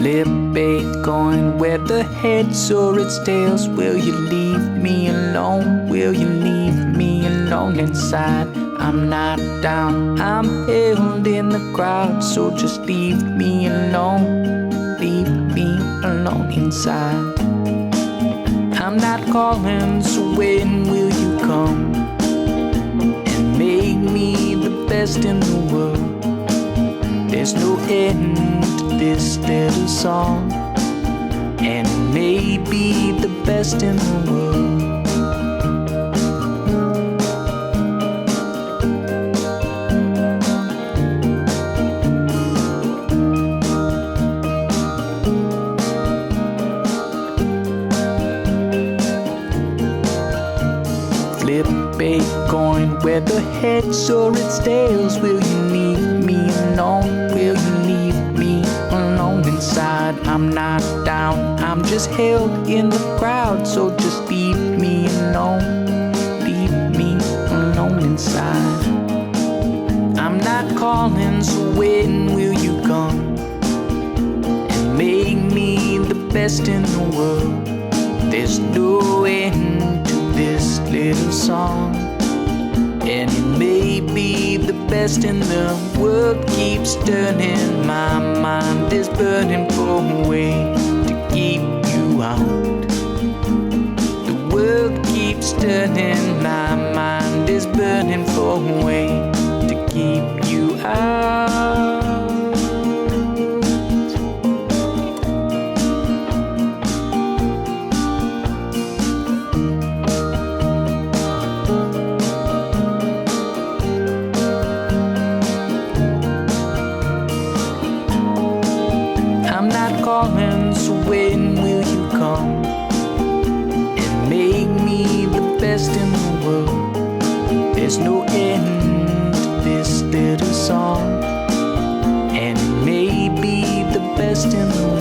Flip a coin, whether heads or its tails. Will you leave me alone? Will you leave me alone inside? I'm not down, I'm held in the crowd. So just leave me alone, leave me alone inside. I'm not calling, so when will you come and make me the best in the world? There's no end to this little song, and it may be the best in the world. Flip a coin, whether heads or its tails. Will you leave me alone? Will you leave me alone inside? I'm not down, I'm just held in the crowd. So just leave me alone, leave me alone inside. I'm not calling, so when will you come and make me the best in the world? There's no end to this little song, and it may be the best in the world. Keeps turning, my mind is burning for a way to keep you out. The world keeps turning, my mind is burning for a way to keep you out. I'm not calling, so when will you come and make me the best in the world? There's no end to this little song, and it may be the best in the world.